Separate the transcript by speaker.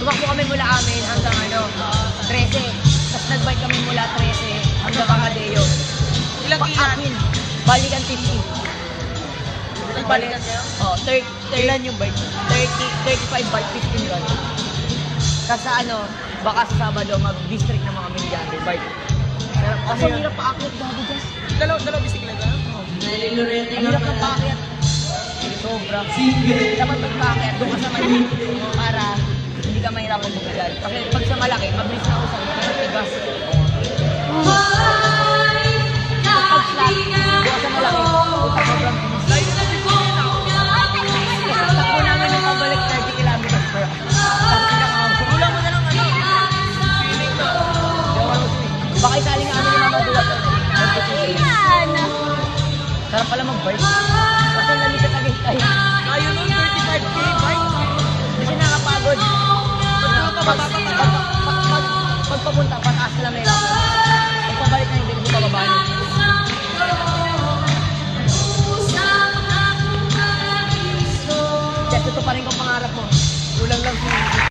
Speaker 1: Tumakbo kami mula amin hanggang 13. Tapos nag-bike kami mula 13 hanggang Amadeo.
Speaker 2: Ilang ilan?
Speaker 1: Akin, balikan 50.
Speaker 2: Nagbalikan kayo?
Speaker 1: Oh, 30,
Speaker 2: Ilan yung bike?
Speaker 1: 35 bike, 15 run. Kasi baka sa Sabado mag-district ng mga Minyante bike. Pero kasi
Speaker 2: yun?
Speaker 1: hirap paakyat gabi guys.
Speaker 2: Dalaw bisikleta?
Speaker 1: Ang hirap ng paakyat. Sobra. Dapat pag-paakyat, doon ka sa maliit para hindi ka mahirapang bumigay. Kasi pag sa malaki, mabilis na usap, matigas. Pag flat, doon ka sa malaki, puta sobrang bilis.
Speaker 2: Layo na din po yun ako.
Speaker 1: Takbo namin yung pabalik 30 kilometers per hour. Tapos nakakabot.
Speaker 2: Kulang mo na lang feeling to.
Speaker 1: Baka isali nga kami ni Mama Dula. Sarap pala mag-bike. Kasi nalikat agad tayo.
Speaker 2: Ayaw nun, 35k bike.
Speaker 1: Kasi nakapagod.
Speaker 2: Pagpapababa pa lang.
Speaker 1: Pag papunta pa